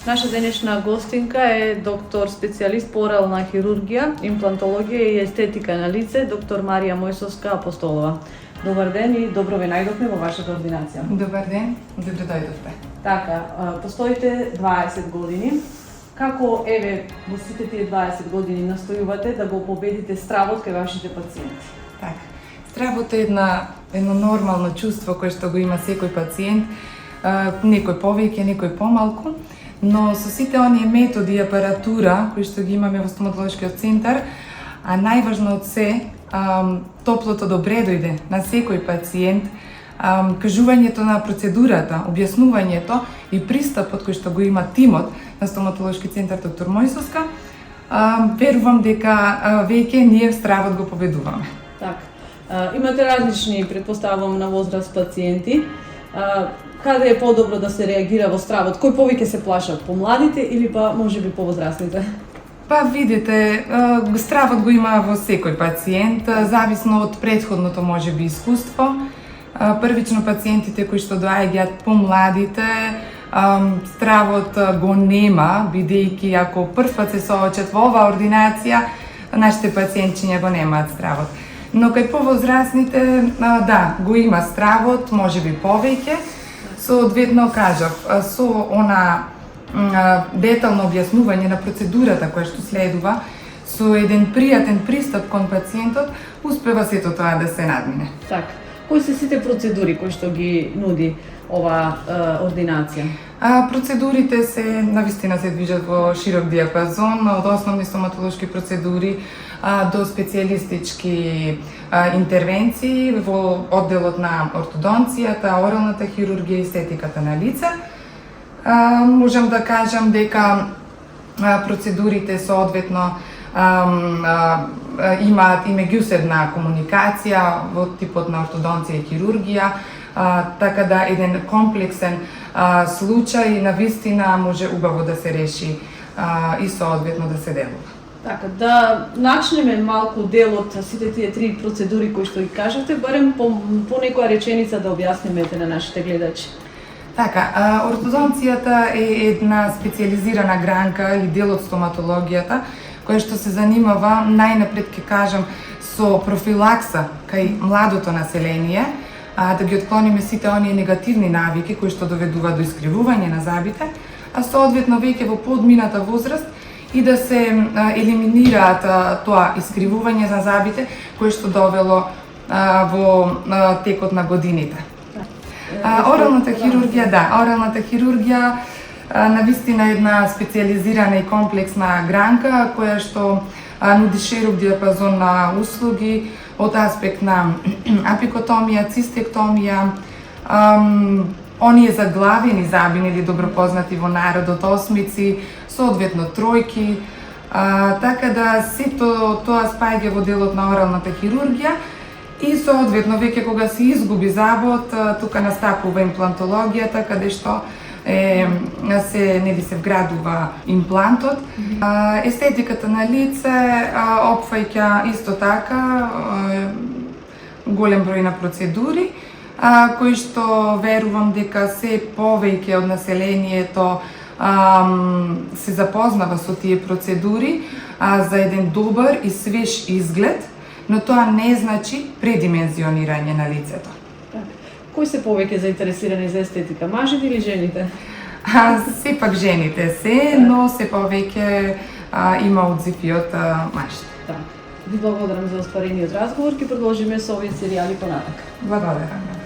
Наша денешна гостинка е доктор специјалист по орална хирургија, имплантологија и естетика на лице, доктор Марија Мојсовска Апостолова. Добар ден и добро ве најдовме во вашата ординација. Добар ден, добро дојдовте. Така, постоите 20 години. Како еве во сите тие 20 години настојувате да го победите стравот кај вашите пациенти? Така. Стравот е едно нормално чувство кое што го има секој пациент, некој повеќе, некој помалку, но со сите оние методи и апаратура кои што ги имаме во стоматолошкиот центар, а најважно од се, топлото добре дојде на секој пациент, кажувањето на процедурата, објаснувањето и пристапот кој што го има тимот на стоматолошки центар доктор Мојсовска, верувам дека веќе ние стравот го победуваме. Така. Имате различни, предпоставувам, на возраст пациенти. Каде е подобро да се реагира во стравот? Кој повеќе се плашат, помладите или па можеби повозрастните? Па видите, стравот го има во секој пациент, зависно од претходното можеби искуство. Првично пациентите кои што доаѓаат помладите, стравот го нема, бидејќи ако прв пат се соочат во оваа ординација, нашите пациентчиња го немаат стравот. Но кај повозрастните, да, го има стравот, можеби повеќе, соодветно кажав, со она детално објаснување на процедурата која што следува, со еден пријатен пристап кон пациентот, успева сето тоа да се надмине. Така. Кои се сите процедури кои што ги нуди оваа ординација? Процедурите навистина се движат во широк диапазон, од основни стоматолошки процедури до специјалистички интервенции во одделот на ортодонцијата, оралната хирургија и естетиката на лице. Можам да кажам дека процедурите соодветно имаат и меѓусебна комуникација во типот на ортодонција и хирургија, така да еден комплексен случај навистина може убаво да се реши и соодветно да се делува. Така, да начнеме малку дел од сите тие три процедури кои што ги кажавте, барем по некоја реченица да објаснеме на нашите гледачи. Така, ортодонцијата е една специјализирана гранка и дел од стоматологијата, која што се занимава, најнапред ќе кажам, со профилакса кај младото население, да ги отклониме сите оние негативни навики кои што доведуваат до искривување на зъбите, а соодветно веќе во подмината возраст и да се елиминираат тоа искривување на зъбите кои што довело во текот на годините. Оралната хирургија, оралната хирургија навистина една специјализирана и комплексна гранка која што нуди широк диапазон на услуги од аспект на апикотомија, цистектомија, оние заглавени зъби или добро познати во народот осмици, соодветно тројки, така да сето тоа спаѓа во делот на оралната хирургија и соодветно веќе кога се изгуби зъбот, тука настапува имплантологијата каде што се вградува имплантот. Естетиката на лице опфаќа исто така голем број на процедури, кои што верувам дека се повеќе од населението се запознава со тие процедури за еден добар и свеж изглед, но тоа не значи предимензионирање на лицето. Кои се повеќе заинтересирани за естетика, мажите или жените? Сепак жените се, но се повеќе има одзив и од мажите. Ви благодарам за остварениот разговор, ќе продолжиме со овие серијали понатака. Благодарам.